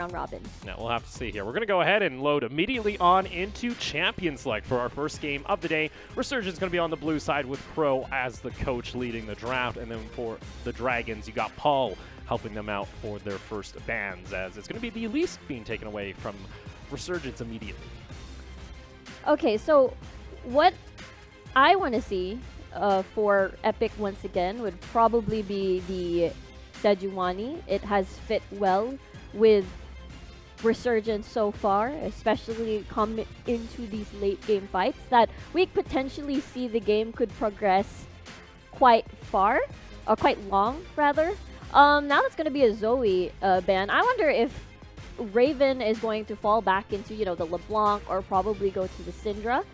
round robin. Now we'll have to see here. We're going to go ahead and load immediately on into Champion Select for our first game of the day. Resurgence is going to be on the blue side with Crow as the coach leading the draft. And then for the Dragons, you got Paul helping them out for their first bans, as it's going to be the Elise being taken away from Resurgence immediately. Okay, so what I want to see for Epic once again would probably be the Sejuani. It has fit well with Resurgence so far, especially coming into these late game fights, that we potentially see the game could progress quite far, or quite long rather. Now it's going to be a Zoe ban. I wonder if Raven is going to fall back into, you know, the LeBlanc or probably go to the Syndra,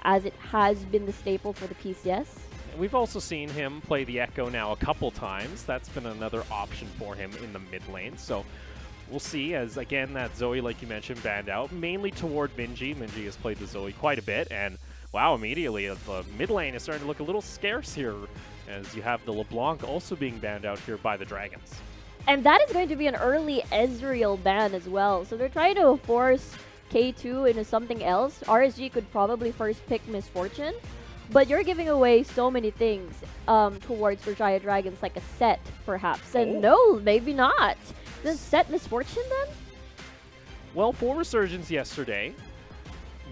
as it has been the staple for the PCS. We've also seen him play the Echo now a couple times. That's been another option for him in the mid lane. So we'll see, as again that Zoe, like you mentioned, banned out, mainly toward Minji. Minji has played the Zoe quite a bit, and wow, immediately the mid lane is starting to look a little scarce here, as you have the LeBlanc also being banned out here by the Dragons. And that is going to be an early Ezreal ban as well. So they're trying to force K2 into something else. RSG could probably first pick Misfortune, but you're giving away so many things towards Berjaya Dragons, like a set perhaps. And no, maybe not. Does set Misfortune then? Well, for Resurgence yesterday,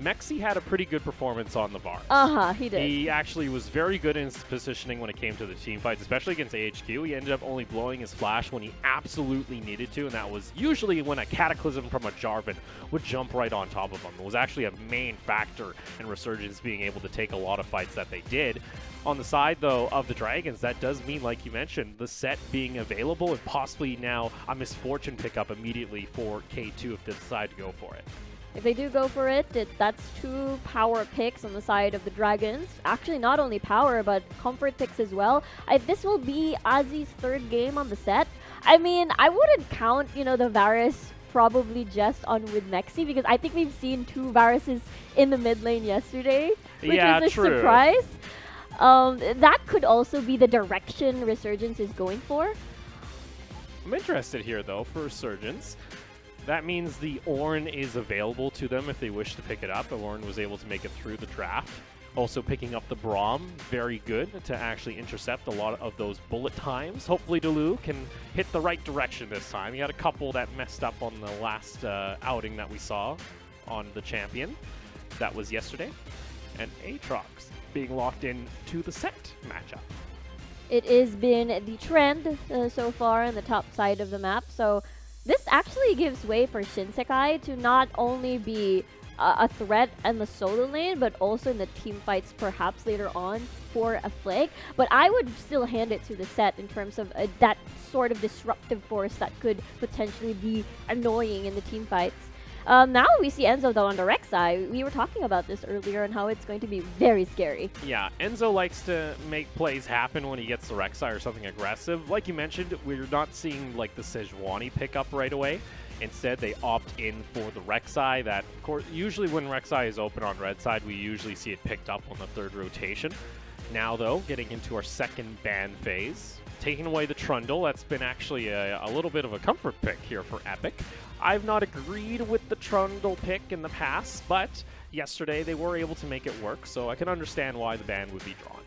Mexi had a pretty good performance on the Vars. He did. He actually was very good in his positioning when it came to the team fights, especially against AHQ. He ended up only blowing his flash when he absolutely needed to, and that was usually when a Cataclysm from a Jarvan would jump right on top of him. It was actually a main factor in Resurgence being able to take a lot of fights that they did. On the side, though, of the Dragons, that does mean, like you mentioned, the set being available and possibly now a Misfortune pickup immediately for K2 if they decide to go for it. If they do go for it, that's 2 power picks on the side of the Dragons. Actually, not only power, but comfort picks as well. This will be Ozzy's 3rd game on the set. I mean, I wouldn't count, you know, the Varus probably just on with Mexi, because I think we've seen 2 Varuses in the mid lane yesterday, which is a surprise. That could also be the direction Resurgence is going for. I'm interested here, though, for Resurgence. That means the Ornn is available to them if they wish to pick it up. Ornn was able to make it through the draft. Also picking up the Braum, very good to actually intercept a lot of those bullet times. Hopefully Delu can hit the right direction this time. He had a couple that messed up on the last outing that we saw on the champion. That was yesterday. And Aatrox being locked in to the set matchup. It has been the trend so far on the top side of the map, so this actually gives way for Shinsekai to not only be a threat in the solo lane, but also in the team fights perhaps later on for a flag. But I would still hand it to the set in terms of that sort of disruptive force that could potentially be annoying in the team fights. Now we see Enzo, though, on the Rek'Sai. We were talking about this earlier and how it's going to be very scary. Yeah, Enzo likes to make plays happen when he gets the Rek'Sai or something aggressive. Like you mentioned, we're not seeing like the Sejuani pick up right away. Instead, they opt in for the Rek'Sai. That, of course, usually when Rek'Sai is open on red side, we usually see it picked up on the 3rd rotation. Now, though, getting into our 2nd ban phase, taking away the Trundle. That's been actually a little bit of a comfort pick here for Epic. I've not agreed with the Trundle pick in the past, but yesterday they were able to make it work, so I can understand why the ban would be drawn.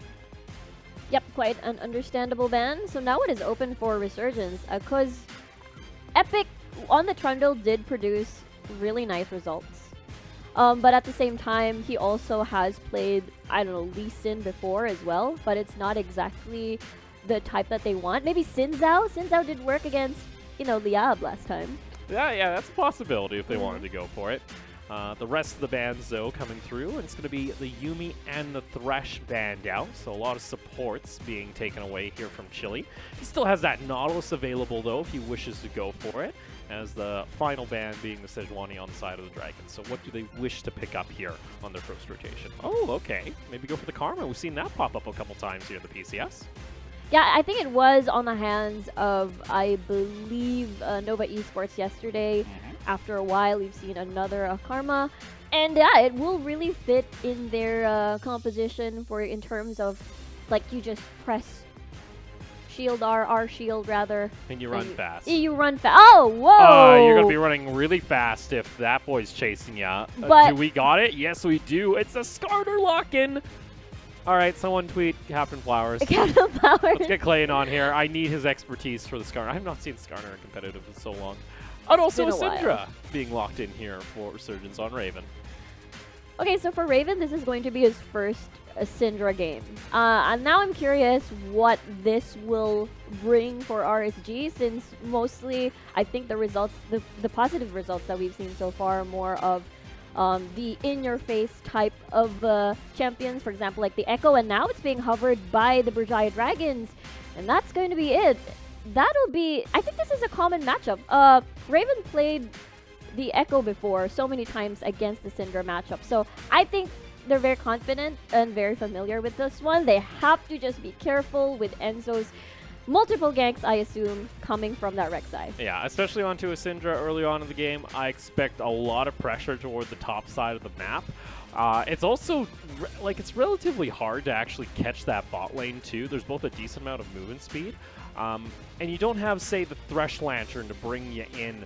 Yep, quite an understandable ban. So now it is open for Resurgence, because Epic on the Trundle did produce really nice results. But at the same time, he also has played, I don't know, Lee Sin before as well, but it's not exactly the type that they want. Maybe Xin Zhao? Xin Zhao did work against, you know, Liab last time. Yeah, that's a possibility if they wanted to go for it. The rest of the bans, though, coming through, and it's going to be the Yuumi and the Thresh banned out, so a lot of supports being taken away here from Chili. He still has that Nautilus available, though, if he wishes to go for it, as the final ban being the Sejuani on the side of the Dragon. So what do they wish to pick up here on their first rotation? Oh, okay. Maybe go for the Karma. We've seen that pop up a couple times here in the PCS. Yeah, I think it was on the hands of, I believe, Nova Esports yesterday. After a while, we've seen another Karma. And yeah, it will really fit in their composition for in terms of, like, you just press shield R shield rather. And you run fast. You run fast. Oh, whoa! You're going to be running really fast if that boy's chasing you. But do we got it? Yes, we do. It's a Skarner lock-in. All right, someone tweet Captain Flowers. Captain Flowers. Let's get Clayton on here. I need his expertise for the Skarner. I have not seen Skarner in competitive in so long. And also Syndra being locked in here for Resurgence on Raven. Okay, so for Raven, this is going to be his first Syndra game. And now I'm curious what this will bring for RSG, since mostly I think the results, the positive results that we've seen so far are more of the in-your-face type of champions, for example, like the Echo, and now it's being hovered by the Berjaya Dragons, and that's going to be it. That'll be, I think this is a common matchup. Raven played the Echo before so many times against the Syndra matchup, so I think they're very confident and very familiar with this one. They have to just be careful with Enzo's multiple ganks, I assume, coming from that Rek'Sai. Yeah, especially onto a Syndra early on in the game. I expect a lot of pressure toward the top side of the map. It's also, it's relatively hard to actually catch that bot lane, too. There's both a decent amount of movement speed, and you don't have, say, the Thresh Lantern to bring you in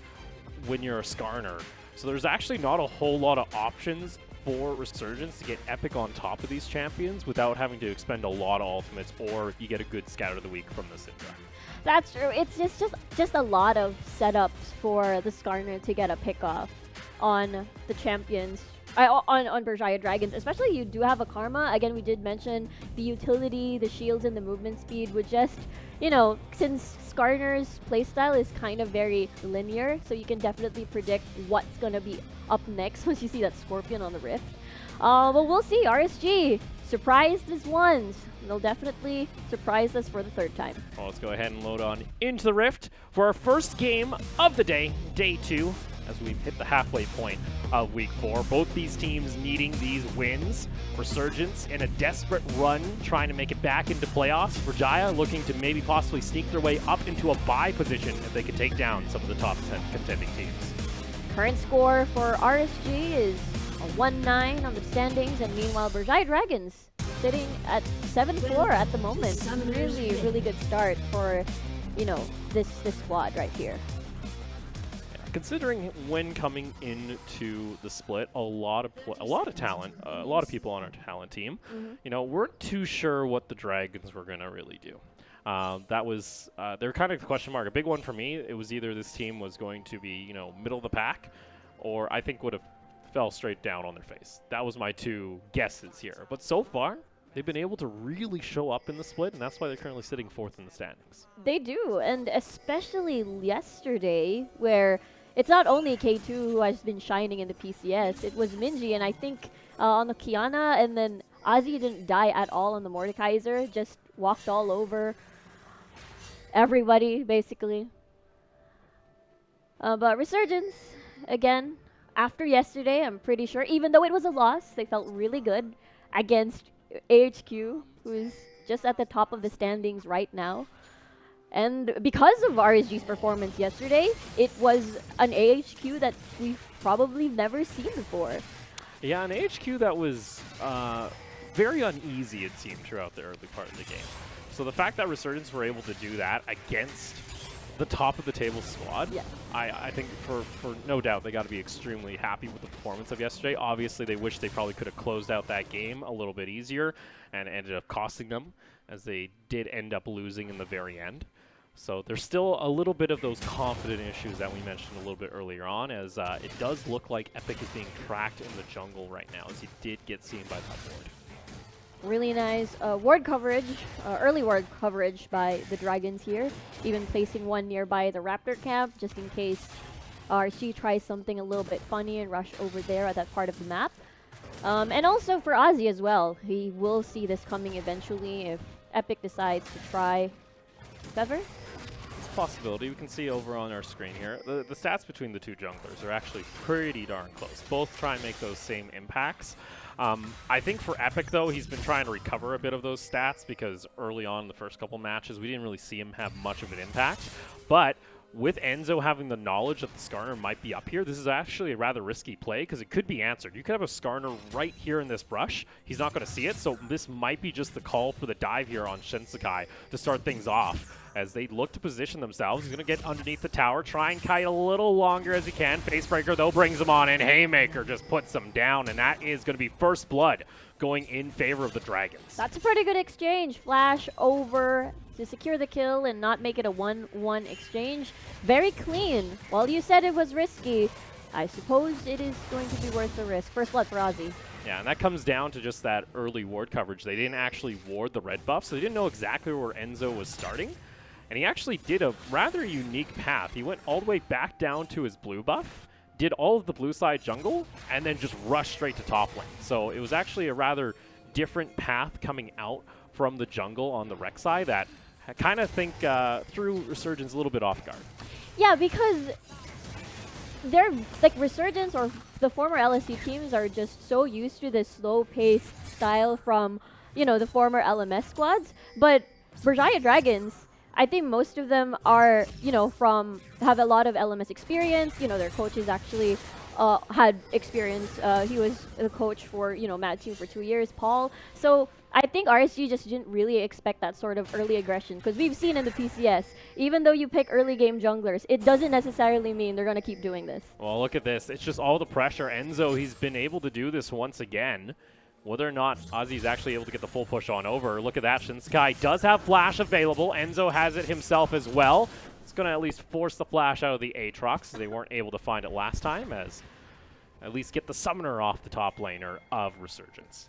when you're a Skarner. So there's actually not a whole lot of options for Resurgence to get Epic on top of these champions without having to expend a lot of ultimates, or you get a good Scout of the Week from the Syndra. That's true. It's just a lot of setups for the Skarner to get a pick off on the champions, on Berjaya Dragons. Especially you do have a Karma. Again, we did mention the utility, the shields, and the movement speed would just, since Skarner's playstyle is kind of very linear, so you can definitely predict what's going to be up next once you see that Scorpion on the Rift. But we'll see. RSG surprised us once. They'll definitely surprise us for the third time. Well, let's go ahead and load on into the Rift for our first game of the day, Day 2, as we've hit the halfway point of Week 4. Both these teams needing these wins. Resurgence in a desperate run, trying to make it back into playoffs. Berjaya looking to maybe possibly sneak their way up into a bye position if they could take down some of the top 10 contending teams. Current score for RSG is a 1-9 on the standings, and meanwhile Berjaya Dragons sitting at 7-4 at the moment. Really, really good start for, this squad right here. Considering when coming into the split, a lot of talent, a lot of people on our talent team, weren't too sure what the Dragons were gonna really do. That was they're kind of the question mark. A big one for me. It was either this team was going to be middle of the pack, or I think would have fell straight down on their face. That was my two guesses here. But so far, they've been able to really show up in the split, and that's why they're currently sitting 4th in the standings. They do, and especially yesterday, where it's not only K2 who has been shining in the PCS, it was Minji, and I think on the Kiana, and then Ozzy didn't die at all on the Mordekaiser, just walked all over everybody, basically. But Resurgence, again, after yesterday, I'm pretty sure, even though it was a loss, they felt really good against AHQ, who's just at the top of the standings right now. And because of RSG's performance yesterday, it was an AHQ that we've probably never seen before. Yeah, an AHQ that was very uneasy, it seemed, throughout the early part of the game. So the fact that Resurgence were able to do that against the top of the table squad, yeah. I think for no doubt they got to be extremely happy with the performance of yesterday. Obviously, they wish they probably could have closed out that game a little bit easier, and ended up costing them, as they did end up losing in the very end. So there's still a little bit of those confident issues that we mentioned a little bit earlier on, as it does look like Epic is being tracked in the jungle right now, as he did get seen by that ward. Really nice ward coverage, early ward coverage by the Dragons here, even placing one nearby the Raptor camp, just in case RSG tries something a little bit funny and rush over there at that part of the map. And also for Ozzy as well, he will see this coming eventually if Epic decides to try Feather. It's a possibility. We can see over on our screen here, the stats between the two junglers are actually pretty darn close. Both try and make those same impacts. I think for Epic, though, he's been trying to recover a bit of those stats, because early on in the first couple matches, we didn't really see him have much of an impact. But with Enzo having the knowledge that the Skarner might be up here, this is actually a rather risky play because it could be answered. You could have a Skarner right here in this brush. He's not going to see it, so this might be just the call for the dive here on Shinsekai to start things off. As they look to position themselves, he's going to get underneath the tower, try and kite a little longer as he can. Facebreaker, though, brings him on in. Haymaker just puts him down, and that is going to be first blood going in favor of the Dragons. That's a pretty good exchange. Flash over to secure the kill and not make it a 1-1 exchange. Very clean. While you said it was risky, I suppose it is going to be worth the risk. First blood for Ozzy. Yeah, and that comes down to just that early ward coverage. They didn't actually ward the red buff, so they didn't know exactly where Enzo was starting. And he actually did a rather unique path. He went all the way back down to his blue buff, did all of the blue side jungle, and then just rushed straight to top lane. So it was actually a rather different path coming out from the jungle on the Rek'Sai that I kind of think threw Resurgence a little bit off guard. Yeah, because they're like Resurgence or the former LSC teams are just so used to this slow-paced style from, you know, the former LMS squads. But Berjaya Dragons, I think most of them are, you know, have a lot of LMS experience. You know, their coaches actually had experience. He was the coach for, you know, Mad Team for 2 years, Paul. So I think RSG just didn't really expect that sort of early aggression, because we've seen in the PCS, even though you pick early game junglers, it doesn't necessarily mean they're going to keep doing this. Well, look at this. It's just all the pressure. Enzo, he's been able to do this once again. Whether or not Ozzy's actually able to get the full push on over. Look at that. Shinsekai does have flash available. Enzo has it himself as well. It's going to at least force the flash out of the Aatrox. They weren't able to find it last time, as at least get the summoner off the top laner of Resurgence.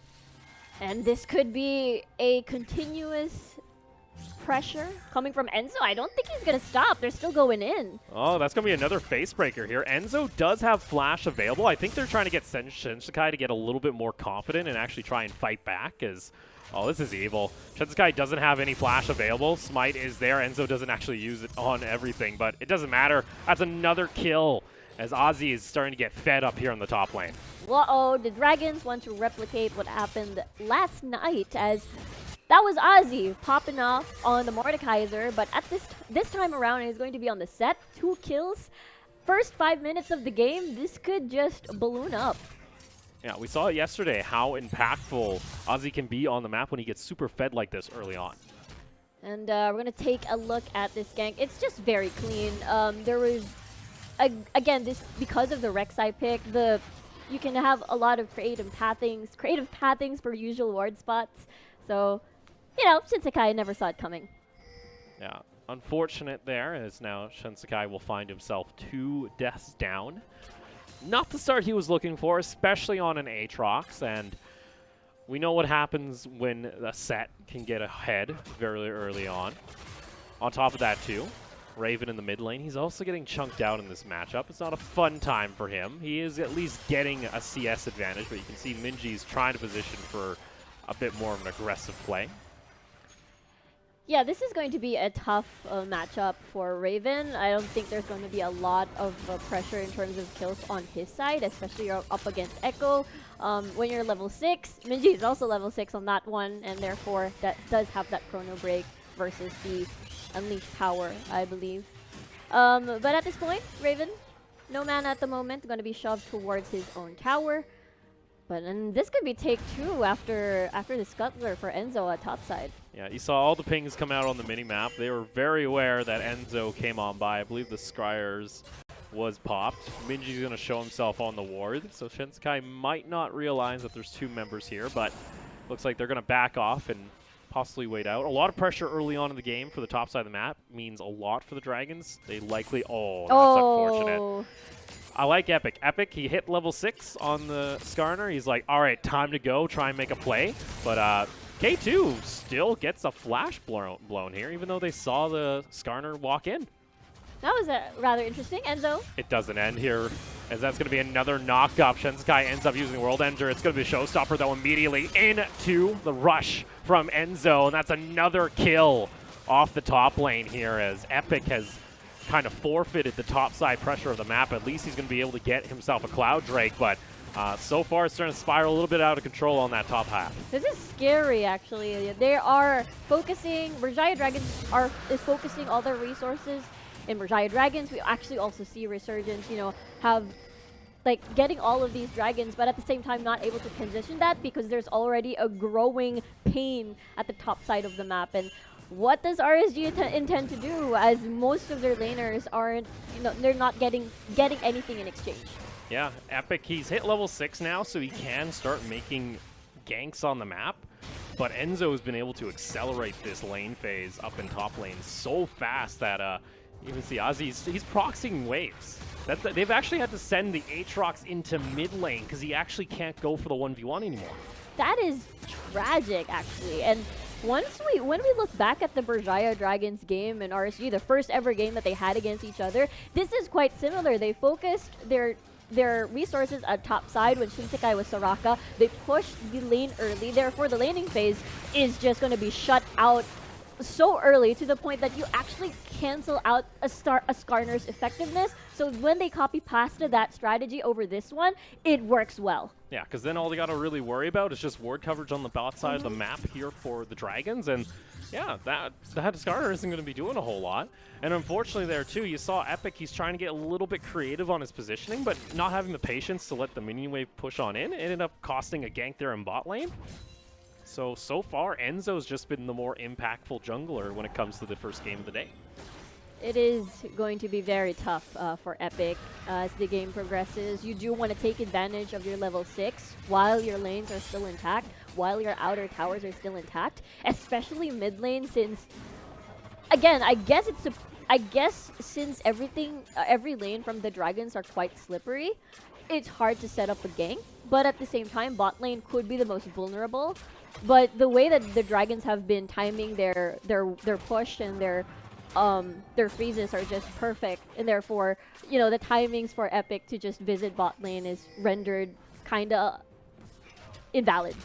And this could be a continuous pressure coming from Enzo. I don't think he's going to stop. They're still going in. Oh, that's going to be another face breaker here. Enzo does have flash available. I think they're trying to get Shinsekai to get a little bit more confident and actually try and fight back, as oh, this is evil. Shinsekai doesn't have any flash available. Smite is there. Enzo doesn't actually use it on everything, but it doesn't matter. That's another kill, as Ozzy is starting to get fed up here on the top lane. Uh-oh, the Dragons want to replicate what happened last night, as that was Ozzy popping off on the Mordekaiser, but at this time around, he's going to be on the set. 2 kills. First 5 minutes of the game, this could just balloon up. Yeah, we saw it yesterday, how impactful Ozzy can be on the map when he gets super fed like this early on. And we're going to take a look at this gank. It's just very clean. There was, again, this because of the Rek'Sai pick, you can have a lot of creative pathings for usual ward spots. So, you know, Shinsekai never saw it coming. Yeah, unfortunate there, as now Shinsekai will find himself 2 deaths down. Not the start he was looking for, especially on an Aatrox, and we know what happens when a set can get ahead very early on. On top of that, too, Raven in the mid lane, he's also getting chunked out in this matchup. It's not a fun time for him. He is at least getting a CS advantage, but you can see Minji's trying to position for a bit more of an aggressive play. Yeah, this is going to be a tough matchup for Raven. I don't think there's going to be a lot of pressure in terms of kills on his side, especially you're up against Echo. When you're level 6, Minji is also level 6 on that one, and therefore that does have that chrono break versus the Unleashed power, I believe. But at this point, Raven, no mana at the moment, going to be shoved towards his own tower. But and this could be take 2 after the scuttler for Enzo at top side. Yeah, you saw all the pings come out on the mini-map. They were very aware that Enzo came on by. I believe the Scryers was popped. Minji's going to show himself on the ward, so Shinsekai might not realize that there's 2 members here, but looks like they're going to back off and possibly wait out. A lot of pressure early on in the game for the top side of the map means a lot for the Dragons. They likely... Oh, that's unfortunate. I like Epic. Epic, he hit level 6 on the Skarner. He's like, all right, time to go, try and make a play. But K2 still gets a flash blown here, even though they saw the Skarner walk in. That was rather interesting. Enzo? It doesn't end here, as that's going to be another knock-up. Shinsekai ends up using World Ender. It's going to be a showstopper, though, immediately into the rush from Enzo, and that's another kill off the top lane here, as Epic has kind of forfeited the top side pressure of the map. At least he's going to be able to get himself a Cloud Drake, but so far it's starting to spiral a little bit out of control on that top half. This is scary, actually. They are focusing, Berjaya Dragons is focusing all their resources in Berjaya Dragons. We actually also see Resurgence, you know, have like getting all of these dragons, but at the same time not able to transition that because there's already a growing pain at the top side of the map. And what does RSG intend to do, as most of their laners aren't, you know, they're not getting anything in exchange? Yeah, Epic, he's hit level 6 now, so he can start making ganks on the map. But Enzo's been able to accelerate this lane phase up in top lane so fast that you can see Ozzy, he's proxying waves. They've actually had to send the Aatrox into mid lane because he actually can't go for the 1v1 anymore. That is tragic, actually. And when we look back at the Berjaya Dragons game in RSG, the first ever game that they had against each other, this is quite similar. They focused their resources at top side when Shinsekai was Soraka. They pushed the lane early, therefore the laning phase is just going to be shut out so early to the point that you actually cancel out a Skarner's effectiveness. So when they copy pasted that strategy over this one, it works well. Yeah, because then all they got to really worry about is just ward coverage on the bot side of the map here for the Dragons, and yeah, that Skarner isn't going to be doing a whole lot. And unfortunately there too, you saw Epic, he's trying to get a little bit creative on his positioning, but not having the patience to let the minion wave push on in. It ended up costing a gank there in bot lane. So far, Enzo's just been the more impactful jungler when it comes to the first game of the day. It is going to be very tough for Epic as the game progresses. You do want to take advantage of your level 6 while your lanes are still intact, while your outer towers are still intact, especially mid lane, since, again, I guess since every lane from the Dragons are quite slippery, it's hard to set up a gank, but at the same time, bot lane could be the most vulnerable. But the way that the Dragons have been timing their push and their freezes are just perfect, and therefore, you know, the timings for Epic to just visit bot lane is rendered kinda invalid.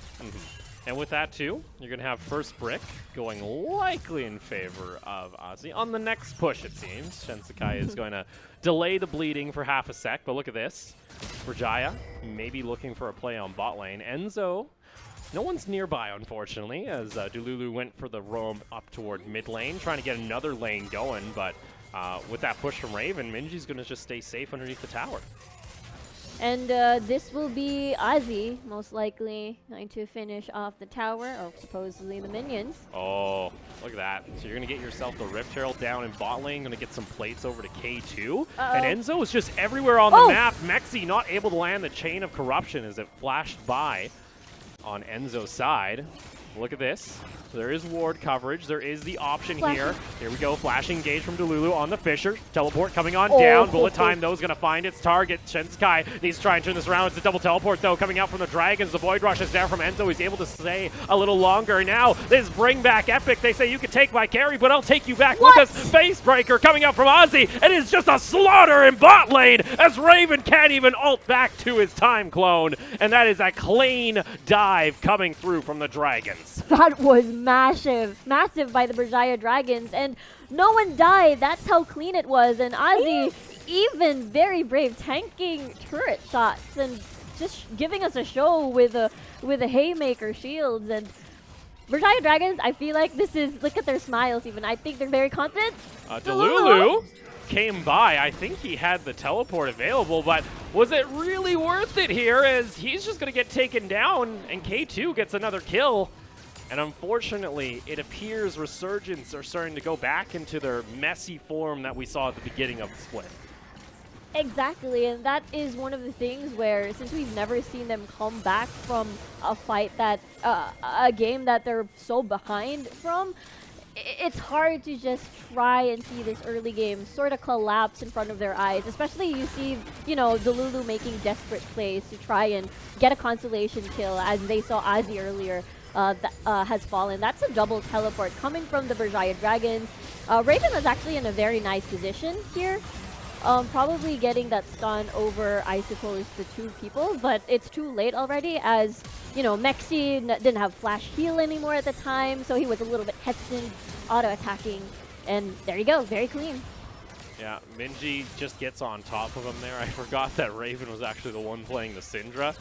And with that too, you're gonna have first brick going likely in favor of Ozzy. On the next push, it seems, Shinsekai is going to delay the bleeding for half a sec, but look at this. Berjaya maybe looking for a play on bot lane. Enzo, no one's nearby, unfortunately, as Dululu went for the roam up toward mid lane, trying to get another lane going, but with that push from Raven, Minji's going to just stay safe underneath the tower. And this will be Ozzy, most likely, going to finish off the tower, or supposedly the minions. Oh, look at that. So you're going to get yourself the Rift Herald down in bot lane, going to get some plates over to K2. And Enzo is just everywhere on the map. Mexi not able to land the Chain of Corruption as it flashed by on Enzo's side. Look at this. There is ward coverage. There is the option here. Here we go. Flash engage from Dululu on the Fisher. Teleport coming on down. Bullet time, though, is going to find its target. Shinsekai needs to try and turn this around. It's a double teleport, though, coming out from the Dragons. The Void Rush is there from Enzo. He's able to stay a little longer. Now, this bring back Epic. They say, you can take my carry, but I'll take you back. Look at Face Breaker coming out from Ozzy. It is just a slaughter in bot lane as Raven can't even ult back to his time clone. And that is a clean dive coming through from the Dragons. That was massive by the Berjaya Dragons, and no one died. That's how clean it was. And Ozzy, even very brave, tanking turret shots and just giving us a show with a haymaker shields. And Berjaya Dragons, I feel like this is, look at their smiles even. I think they're very confident. Dululu came by. I think he had the teleport available, but was it really worth it here, as he's just going to get taken down and K2 gets another kill. And unfortunately, it appears Resurgence are starting to go back into their messy form that we saw at the beginning of the split. Exactly, and that is one of the things where, since we've never seen them come back from a fight that, a game that they're so behind from, it's hard to just try and see this early game sort of collapse in front of their eyes. Especially you see, you know, Dululu making desperate plays to try and get a consolation kill, as they saw Ozzy earlier. Has fallen. That's a double teleport coming from the Berjaya Dragons. Raven was actually in a very nice position here. Probably getting that stun over, I suppose, the two people, but it's too late already, as, you know, Mexi didn't have flash heal anymore at the time, so he was a little bit hesitant, auto-attacking, and there you go, very clean. Yeah, Minji just gets on top of him there. I forgot that Raven was actually the one playing the Syndra.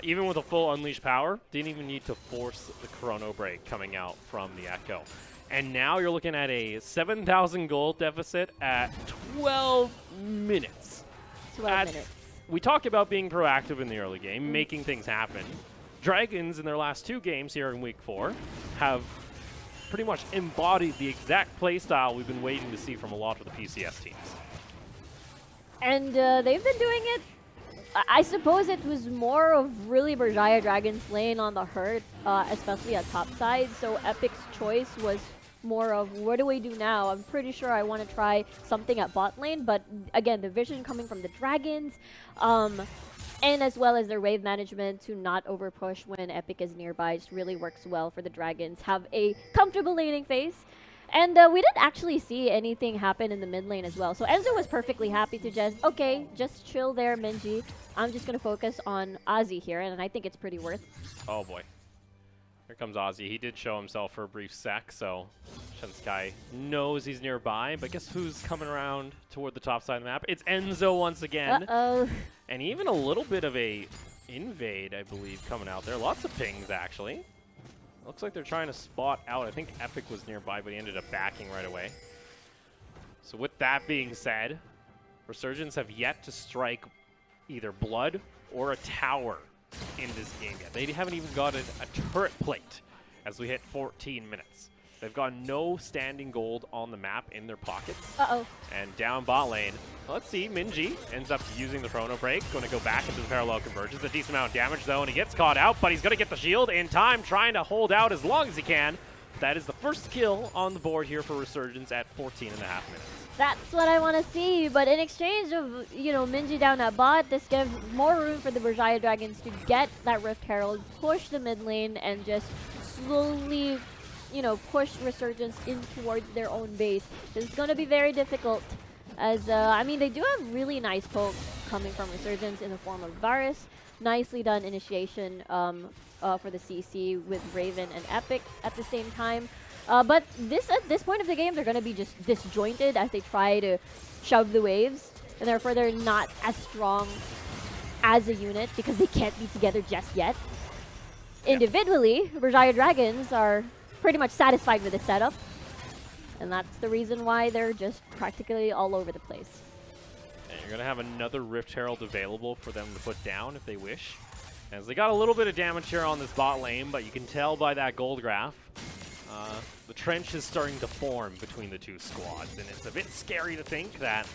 Even with a full Unleash power, didn't even need to force the Chrono Break coming out from the Echo. And now you're looking at a 7,000 gold deficit at 12 minutes. 12 minutes. We talk about being proactive in the early game, making things happen. Dragons, in their last 2 games here in Week 4, have pretty much embodied the exact play style we've been waiting to see from a lot of the PCS teams. And they've been doing it. I suppose it was more of really Berjaya Dragons laying on the hurt, especially at top side. So Epic's choice was more of, what do we do now? I'm pretty sure I want to try something at bot lane, but again, the vision coming from the Dragons, and as well as their wave management to not overpush when Epic is nearby just really works well for the Dragons. Have a comfortable laning phase. And we didn't actually see anything happen in the mid lane as well. So Enzo was perfectly happy to just chill there, Minji. I'm just going to focus on Ozzy here, and I think it's pretty worth. Oh boy. Here comes Ozzy. He did show himself for a brief sec, so Shunsky knows he's nearby. But guess who's coming around toward the top side of the map? It's Enzo once again. Uh-oh. And even a little bit of a invade, I believe, coming out there. Lots of pings, actually. Looks like they're trying to spot out. I think Epic was nearby, but he ended up backing right away. So with that being said, Resurgence have yet to strike either blood or a tower in this game yet. They haven't even gotten a turret plate as we hit 14 minutes. They've got no standing gold on the map in their pockets. Uh-oh. And down bot lane, let's see, Minji ends up using the Chrono Break, going to go back into the parallel convergence. A decent amount of damage though, and he gets caught out, but he's going to get the shield in time, trying to hold out as long as he can. That is the first kill on the board here for Resurgence at 14 and a half minutes. That's what I want to see, but in exchange of, you know, Minji down at bot, this gives more room for the Berjaya Dragons to get that Rift Herald, push the mid lane, and just slowly, you know, push Resurgence in towards their own base. This is going to be very difficult, as, I mean, they do have really nice poke coming from Resurgence in the form of Varus. Nicely done initiation for the CC with Raven and Epic at the same time. But at this point of the game, they're going to be just disjointed as they try to shove the waves, and therefore they're not as strong as a unit because they can't be together just yet. Individually, Berjaya Dragons are pretty much satisfied with the setup, and that's the reason why they're just practically all over the place. And you're going to have another Rift Herald available for them to put down if they wish, as they got a little bit of damage here on this bot lane, but you can tell by that gold graph, the trench is starting to form between the two squads, and it's a bit scary to think that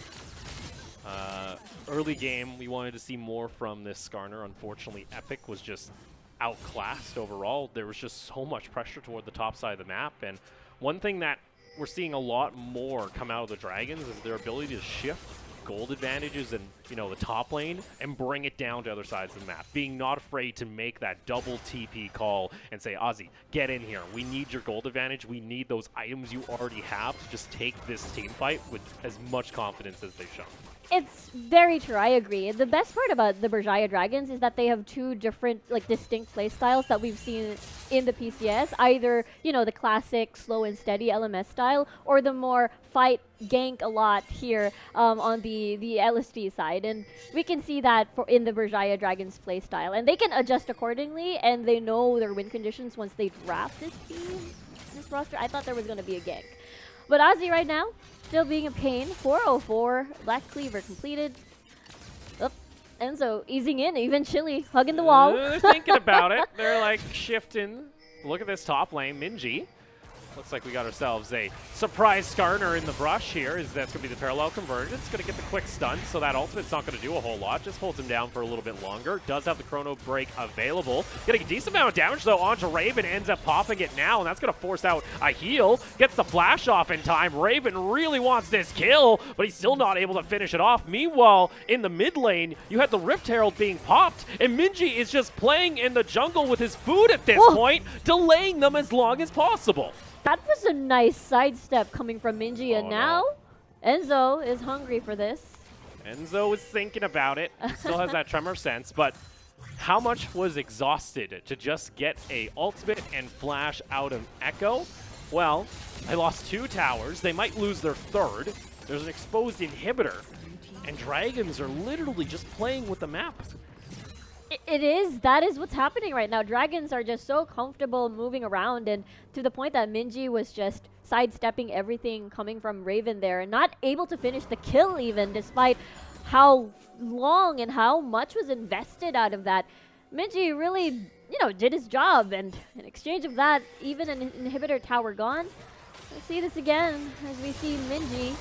early game we wanted to see more from this Skarner. Unfortunately, Epic was just outclassed overall. There was just so much pressure toward the top side of the map, and one thing that we're seeing a lot more come out of the Dragons is their ability to shift gold advantages in, you know, the top lane and bring it down to other sides of the map. Being not afraid to make that double TP call and say, Ozzy, get in here. We need your gold advantage. We need those items you already have to just take this team fight with as much confidence as they've shown. It's very true, I agree. The best part about the Berjaya Dragons is that they have two different, like, distinct play styles that we've seen in the PCS. Either, you know, the classic slow and steady LMS style, or the more fight, gank a lot here on the LSD side. And we can see that in the Berjaya Dragons play style. And they can adjust accordingly, and they know their win conditions once they draft this team, this roster. I thought there was going to be a gank. But Ozzy right now, still being a pain. 404, Black Cleaver completed. Oh, Enzo easing in, even Chili hugging the wall. They're thinking about it. They're like shifting. Look at this top lane, Minji. Looks like we got ourselves a surprise Skarner in the brush here. That's going to be the parallel convergence. Going to get the quick stun, so that ultimate's not going to do a whole lot. Just holds him down for a little bit longer. Does have the Chrono Break available. Getting a decent amount of damage, though, onto Raven. Ends up popping it now, and that's going to force out a heal. Gets the flash off in time. Raven really wants this kill, but he's still not able to finish it off. Meanwhile, in the mid lane, you had the Rift Herald being popped, and Minji is just playing in the jungle with his food at this point, delaying them as long as possible. That was a nice sidestep coming from Minji, and now Enzo is hungry for this. Enzo is thinking about it. He still has that tremor sense, but how much was exhausted to just get a ultimate and flash out of Echo? Well, they lost 2 towers. They might lose their 3rd. There's an exposed inhibitor, and Dragons are literally just playing with the map. It is. That is what's happening right now. Dragons are just so comfortable moving around, and to the point that Minji was just sidestepping everything coming from Raven there, and not able to finish the kill even, despite how long and how much was invested out of that. Minji really, did his job, and in exchange of that, even an inhibitor tower gone. Let's see this again as we see Minji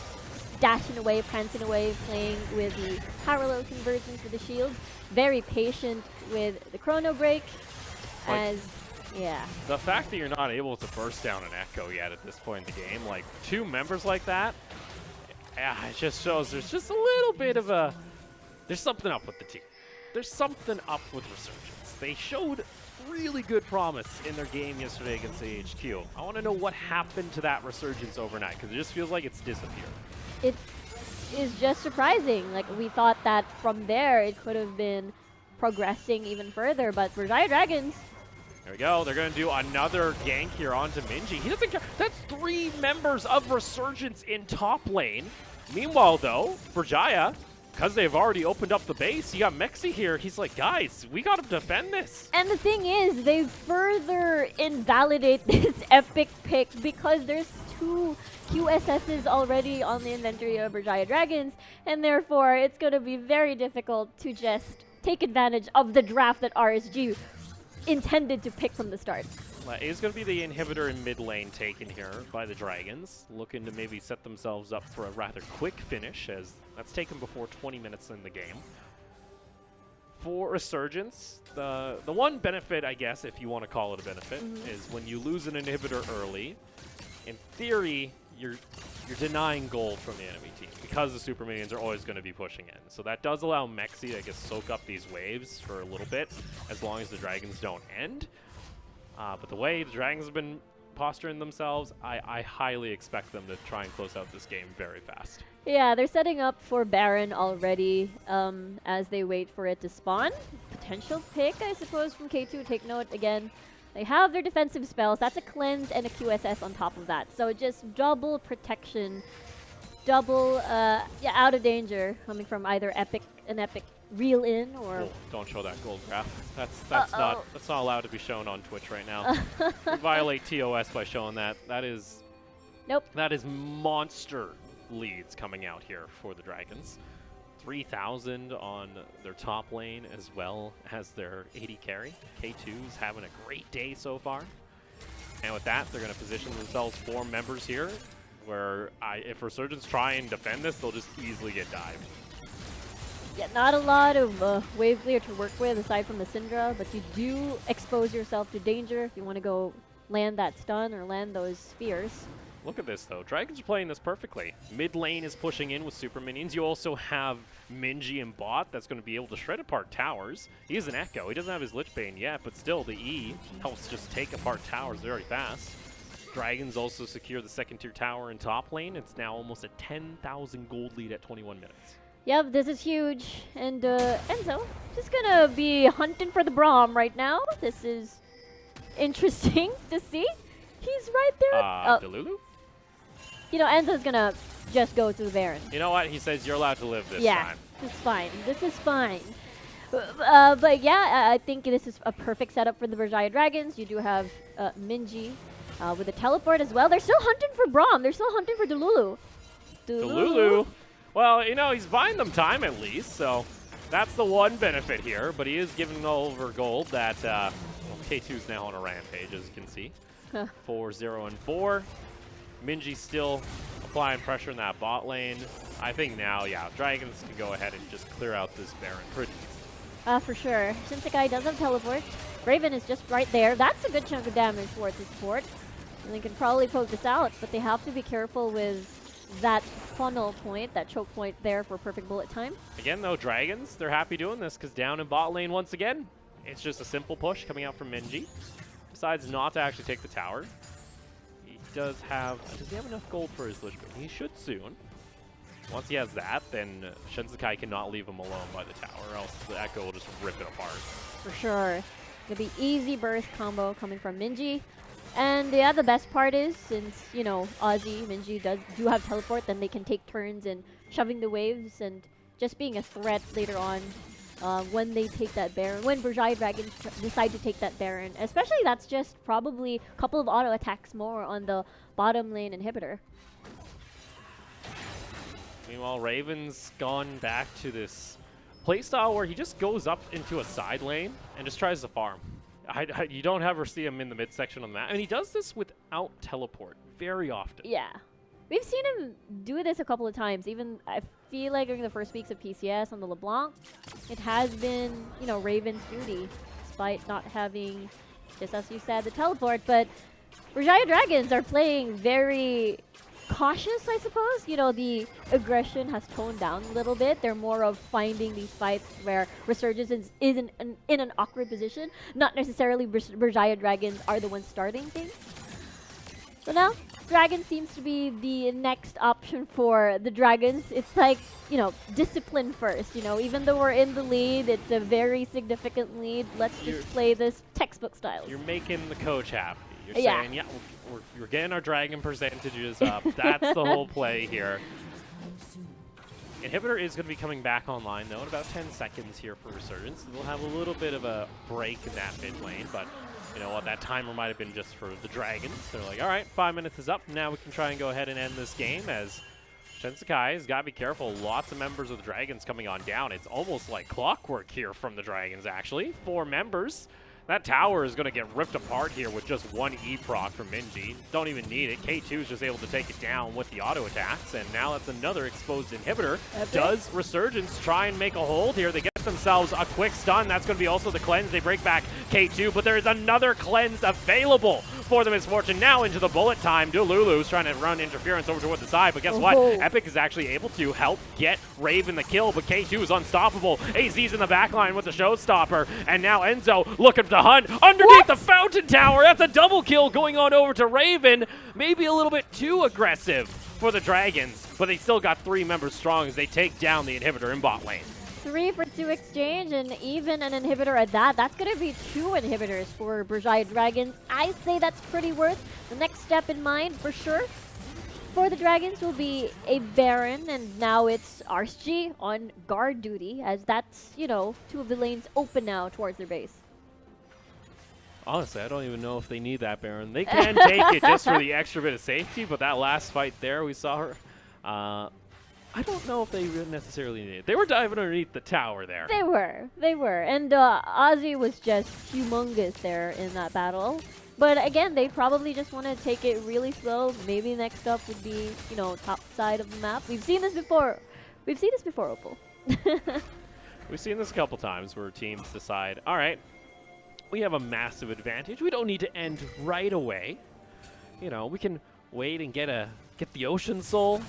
dashing away, prancing away, playing with the parallel convergence with the shields. Very patient with the chrono break. The fact that you're not able to burst down an Echo yet at this point in the game, like 2 members like that, it just shows there's just a little bit of there's something up with the team. There's something up with Resurgence. They showed really good promise in their game yesterday against AHQ. I want to know what happened to that Resurgence overnight, because it just feels like it's disappeared. It is just surprising. Like, we thought that from there it could have been progressing even further, but Berjaya Dragons. There we go. They're going to do another gank here onto Minji. He doesn't care. That's 3 members of Resurgence in top lane. Meanwhile, though, Berjaya, because they've already opened up the base, you got Mexi here. He's like, guys, we got to defend this. And the thing is, they further invalidate this epic pick because there's 2 QSSs already on the inventory of Berjaya Dragons, and therefore it's going to be very difficult to just take advantage of the draft that RSG intended to pick from the start. It's going to be the inhibitor in mid lane taken here by the Dragons, looking to maybe set themselves up for a rather quick finish, as that's taken before 20 minutes in the game. For Resurgence, the one benefit, I guess, if you want to call it a benefit, is when you lose an inhibitor early, in theory, you're denying gold from the enemy team, because the super minions are always going to be pushing in. So that does allow Mexi to, I guess, soak up these waves for a little bit, as long as the Dragons don't end. But the way the Dragons have been posturing themselves, I highly expect them to try and close out this game very fast. Yeah, they're setting up for Baron already as they wait for it to spawn. Potential pick, I suppose, from K2. Take note, again, they have their defensive spells. That's a cleanse and a QSS on top of that. So just double protection, double out of danger coming from either an epic reel in or... Oh, don't show that gold graph. That's not allowed to be shown on Twitch right now. You violate TOS by showing that. That is... Nope. That is monster leads coming out here for the Dragons. 3,000 on their top lane as well as their AD carry. K2's having a great day so far. And with that, they're going to position themselves 4 members here, where if Resurgence try and defend this, they'll just easily get dived. Yeah, not a lot of wave clear to work with aside from the Syndra, but you do expose yourself to danger if you want to go land that stun or land those spears. Look at this, though. Dragons are playing this perfectly. Mid lane is pushing in with super minions. You also have Minji and bot that's going to be able to shred apart towers. He is an Echo. He doesn't have his Lich Bane yet, but still the E helps just take apart towers very fast. Dragons also secure the second tier tower in top lane. It's now almost a 10,000 gold lead at 21 minutes. Yep, this is huge. And Enzo just going to be hunting for the Braum right now. This is interesting to see. He's right there. Delulu? You know, Enzo's going to just go to the Baron. You know what? He says you're allowed to live this time. Yeah, it's fine. This is fine. But yeah, I think this is a perfect setup for the Berjaya Dragons. You do have Minji with a teleport as well. They're still hunting for Braum. They're still hunting for Delulu. Delulu? Well, you know, he's buying them time at least, so that's the one benefit here. But he is giving over gold that K2's now on a rampage, as you can see. 4-0 and 4. Minji still applying pressure in that bot lane. I think now, yeah, Dragons can go ahead and just clear out this Baron pretty easy. For sure. Since the guy does have teleport, Raven is just right there. That's a good chunk of damage towards the support. And they can probably poke this out, but they have to be careful with that funnel point, that choke point there for perfect bullet time. Again, though, Dragons, they're happy doing this because down in bot lane once again, it's just a simple push coming out from Minji. Decides not to actually take the tower. He does he have enough gold for his Lich Bane? He should soon. Once he has that, then Shinsekai cannot leave him alone by the tower, or else the Echo will just rip it apart. For sure. It'll be easy burst combo coming from Minji. And yeah, the best part is, since, you know, Ozzy, Minji do have teleport, then they can take turns in shoving the waves and just being a threat later on when they take that Baron, when Berjaya Dragons decide to take that Baron. Especially that's just probably a couple of auto attacks more on the bottom lane inhibitor. Meanwhile, Raven's gone back to this playstyle where he just goes up into a side lane and just tries to farm. You don't ever see him in the midsection on the map. And he does this without teleport very often. Yeah. We've seen him do this a couple of times. Even, I feel like during the first weeks of PCS on the LeBlanc, it has been, you know, Raven's duty, despite not having, just as you said, the teleport. But Berjaya Dragons are playing very cautious, I suppose. You know, the aggression has toned down a little bit. They're more of finding these fights where Resurgence is in an awkward position. Not necessarily Berjaya Dragons are the ones starting things. So now, Dragon seems to be the next option for the Dragons. It's like, you know, discipline first. You know, even though we're in the lead, it's a very significant lead. Let's just play this textbook style. You're making the coach happy. You're saying, yeah, we're getting our Dragon percentages up. That's the whole play here. Inhibitor is going to be coming back online, though, in about 10 seconds here for Resurgence. They'll have a little bit of a break in that mid lane, but you know what, that timer might have been just for the Dragons. They're like, all right, 5 minutes is up. Now we can try and go ahead and end this game as Shensekai has got to be careful. Lots of members of the Dragons coming on down. It's almost like clockwork here from the Dragons, actually. 4 members. That tower is going to get ripped apart here with just one E-proc from Minji. Don't even need it. K2 is just able to take it down with the auto attacks, and now that's another exposed inhibitor. Does Resurgence try and make a hold here? They get themselves a quick stun. That's going to be also the cleanse. They break back K2, but there is another cleanse available for the Misfortune. Now into the bullet time. Dululu's trying to run interference over toward the side, but guess what? Epic is actually able to help get Raven the kill, but K2 is unstoppable. AZ's in the backline with the showstopper, and now Enzo looking to hunt underneath the fountain tower. That's a double kill going on over to Raven. Maybe a little bit too aggressive for the Dragons, but they still got 3 members strong as they take down the inhibitor in bot lane. 3 for 2 exchange, and even an inhibitor at that. That's going to be 2 inhibitors for Berjaya Dragons. I say that's pretty worth the next step in mind for sure. For the Dragons will be a Baron, and now it's RSG on guard duty, as that's, you know, 2 of the lanes open now towards their base. Honestly, I don't even know if they need that Baron. They can take it just for the extra bit of safety, but that last fight there, we saw her. I don't know if they necessarily need it. They were diving underneath the tower there. They were. And Ozzy was just humongous there in that battle. But again, they probably just want to take it really slow. Maybe next up would be, you know, top side of the map. We've seen this before. We've seen this before, Opal. We've seen this a couple times where teams decide, all right, we have a massive advantage. We don't need to end right away. You know, we can wait and get the Ocean Soul.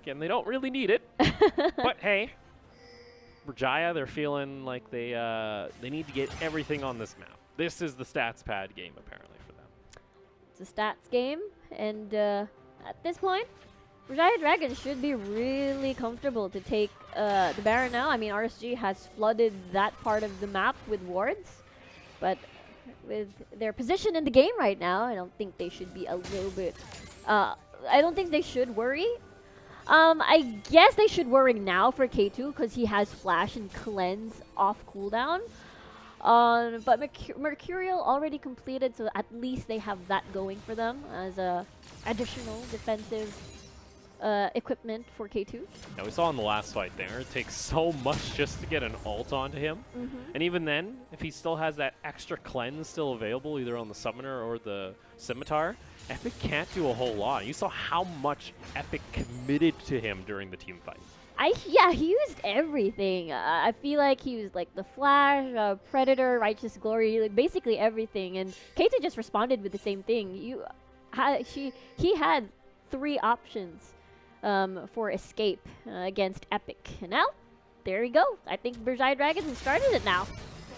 Again, they don't really need it. But hey, Berjaya, they're feeling like they need to get everything on this map. This is the stats pad game, apparently, for them. It's a stats game, and at this point, Berjaya Dragons should be really comfortable to take the Baron now. I mean, RSG has flooded that part of the map with wards, but with their position in the game right now, I don't think they should be a little bit... I don't think they should worry. I guess they should worry now for K2 because he has Flash and Cleanse off cooldown. But Mercurial already completed, so at least they have that going for them as a additional defensive equipment for K2. Yeah, we saw in the last fight there, it takes so much just to get an ult onto him. And even then, if he still has that extra cleanse still available, either on the Summoner or the Scimitar, Epic can't do a whole lot. You saw how much Epic committed to him during the team fight. Yeah, he used everything. I feel like he used like the Flash, Predator, Righteous Glory, like basically everything. And Keita just responded with the same thing. He had 3 options for escape against Epic. And now, there we go. I think Berjaya Dragons has started it now.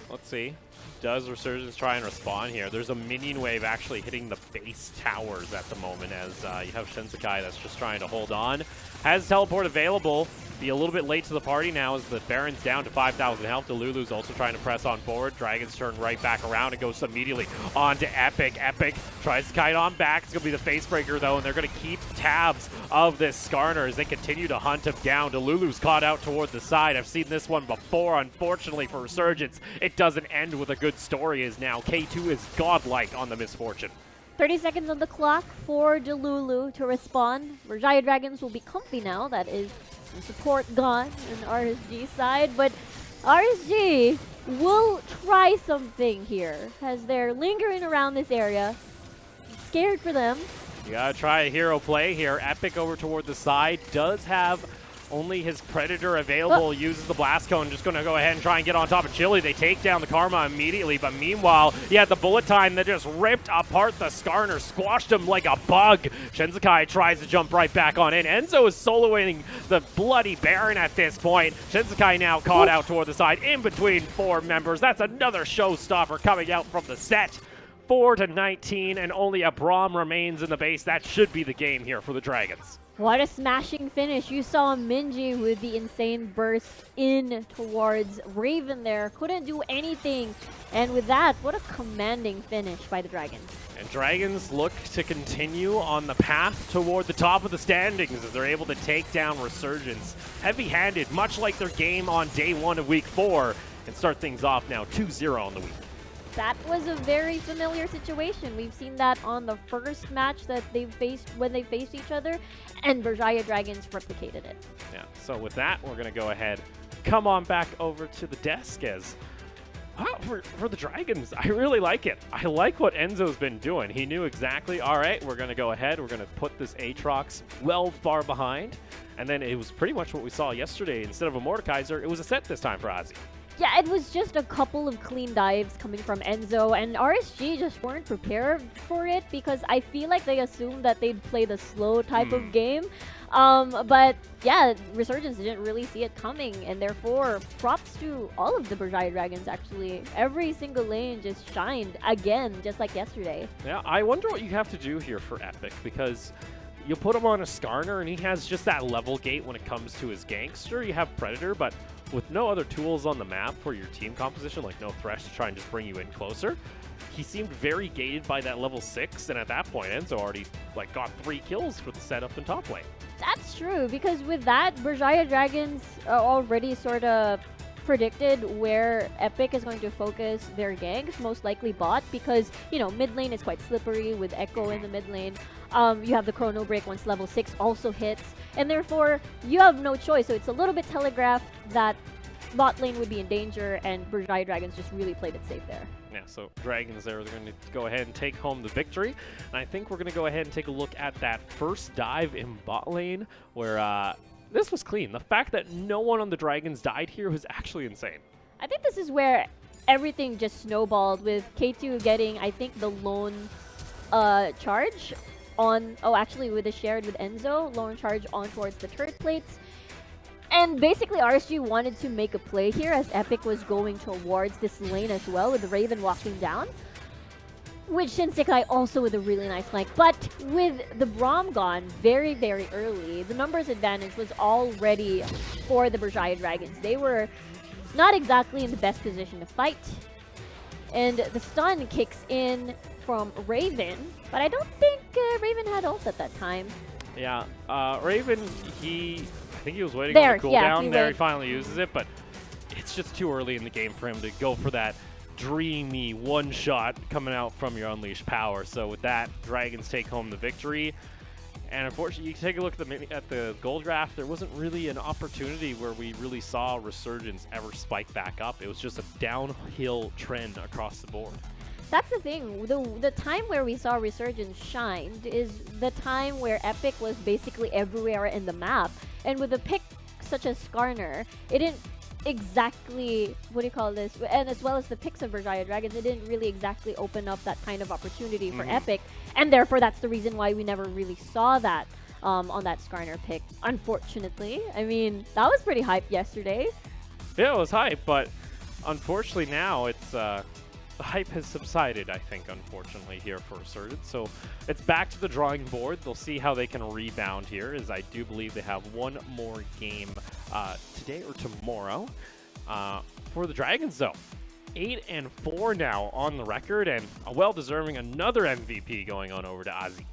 Let's see. Does Resurgence try and respond here? There's a minion wave actually hitting the base towers at the moment as you have Shensekai that's just trying to hold on. Has teleport available. be a little bit late to the party now as the Baron's down to 5,000 health. Delulu's also trying to press on forward. Dragons turn right back around and goes immediately on to Epic. Epic tries to kite on back. It's going to be the face breaker, though, and they're going to keep tabs of this Skarner as they continue to hunt him down. Delulu's caught out toward the side. I've seen this one before, unfortunately, for Resurgence. It doesn't end with a good story as now K2 is godlike on the misfortune. 30 seconds on the clock for Delulu to respond. Berjaya Dragons will be comfy now. That is the support gone on the RSG side. But RSG will try something here as they're lingering around this area. Scared for them. You gotta try a hero play here. Epic over toward the side does have only his Predator available, uses the Blast Cone, just going to go ahead and try and get on top of Chili. They take down the Karma immediately, but meanwhile, he had the bullet time that just ripped apart the Skarner, squashed him like a bug. Shinsekai tries to jump right back on in. Enzo is soloing the bloody Baron at this point. Shinsekai now caught out toward the side in between 4 members. That's another showstopper coming out from the set. 4-19, and only a Braum remains in the base. That should be the game here for the Dragons. What a smashing finish. You saw Minji with the insane burst in towards Raven there. Couldn't do anything. And with that, what a commanding finish by the Dragons. And Dragons look to continue on the path toward the top of the standings as they're able to take down Resurgence heavy-handed, much like their game on day 1 of week 4, and start things off now 2-0 on the week. That was a very familiar situation. We've seen that on the first match that they faced when they faced each other, and Berjaya Dragons replicated it. Yeah, so with that, we're going to go ahead, come on back over to the desk as, wow, for the Dragons, I really like it. I like what Enzo's been doing. He knew exactly, all right, we're going to go ahead, we're going to put this Aatrox well far behind, and then it was pretty much what we saw yesterday. Instead of a Mordekaiser, it was a set this time for Ozzy. Yeah, it was just a couple of clean dives coming from Enzo, and RSG just weren't prepared for it because I feel like they assumed that they'd play the slow type of game. But yeah, Resurgence didn't really see it coming, and therefore props to all of the Berjaya Dragons actually. Every single lane just shined again, just like yesterday. Yeah, I wonder what you have to do here for Epic, because you put him on a Skarner and he has just that level gate when it comes to his gangster. You have Predator, but with no other tools on the map for your team composition, like no Thresh to try and just bring you in closer, he seemed very gated by that level 6, and at that point, Enzo already got 3 kills for the setup in top lane. That's true, because with that, Berjaya Dragons already sort of predicted where Epic is going to focus their ganks, most likely bot, because, you know, mid lane is quite slippery with Echo in the mid lane. You have the Chrono Break once level 6 also hits, and therefore you have no choice. So it's a little bit telegraphed that bot lane would be in danger, and Berjaya Dragons just really played it safe there. Yeah, so Dragons there, they're going to go ahead and take home the victory. And I think we're going to go ahead and take a look at that first dive in bot lane where this was clean. The fact that no one on the Dragons died here was actually insane. I think this is where everything just snowballed with K2 getting, I think, the lone charge on, actually with a shared with Enzo, lone charge on towards the turret plates. And basically RSG wanted to make a play here as Epic was going towards this lane as well with the Raven walking down. With Shinsekai also with a really nice flank. But with the Braum gone very, very early, the numbers advantage was already for the Berjaya Dragons. They were not exactly in the best position to fight. And the stun kicks in from Raven, but I don't think Raven had ult at that time. Yeah, Raven, I think he was waiting there, on the cooldown. He finally uses it, but it's just too early in the game for him to go for that dreamy one-shot coming out from your unleashed power. So with that, Dragons take home the victory. And unfortunately, you take a look at the gold draft, there wasn't really an opportunity where we really saw Resurgence ever spike back up. It was just a downhill trend across the board. That's the thing. The time where we saw Resurgence shine is the time where Epic was basically everywhere in the map. And with a pick such as Skarner, it didn't exactly, and as well as the picks of Berjaya Dragons, it didn't really exactly open up that kind of opportunity for Epic. And therefore, that's the reason why we never really saw that on that Skarner pick, unfortunately. I mean, that was pretty hype yesterday. Yeah, it was hype, but unfortunately now it's... the hype has subsided, I think, unfortunately, here for Resurgence. So it's back to the drawing board. They'll see how they can rebound here, as I do believe they have one more game today or tomorrow. For the Dragons, though, 8-4 now on the record, and a well-deserving another MVP going on over to Ozzy.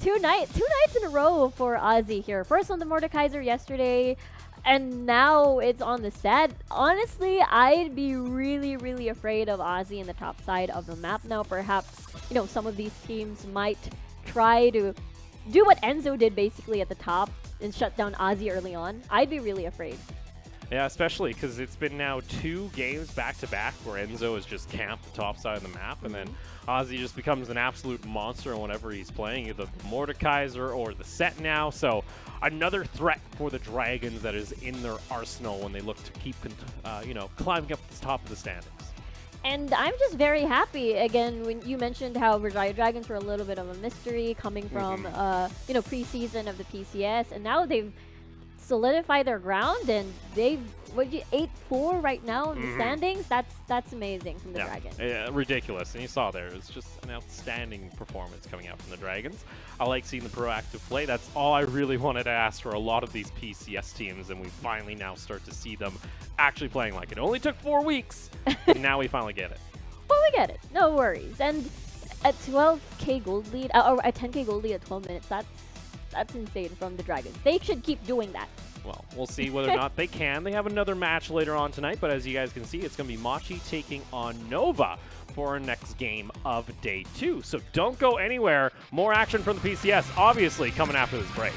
Two nights in a row for Ozzy here. First on the Mordekaiser yesterday, and now it's on the set. Honestly, I'd be really, really afraid of Ozzy in the top side of the map now. Perhaps, some of these teams might try to do what Enzo did basically at the top and shut down Ozzy early on. I'd be really afraid. Yeah, especially because it's been now 2 games back-to-back where Enzo has just camped the top side of the map, and then Ozzy just becomes an absolute monster whenever he's playing either the Mordekaiser or the set now. So another threat for the Dragons that is in their arsenal when they look to keep, climbing up the top of the standings. And I'm just very happy, again, when you mentioned how Berjaya Dragons were a little bit of a mystery coming from, preseason of the PCS, and now they've solidified their ground, and they've 8-4 right now in the standings. That's amazing from the Dragons. Yeah, ridiculous. And you saw there, it's just an outstanding performance coming out from the Dragons. I like seeing the proactive play. That's all I really wanted to ask for a lot of these PCS teams, and we finally now start to see them actually playing like it. Only took 4 weeks, and now we finally get it. Well, we get it. No worries. And at 12k gold lead, or at 10k gold lead at 12 minutes, that's insane from the Dragons. They should keep doing that. Well, we'll see whether or not they can. They have another match later on tonight, but as you guys can see, it's going to be Machi taking on Nova for our next game of day 2. So don't go anywhere. More action from the PCS, obviously, coming after this break.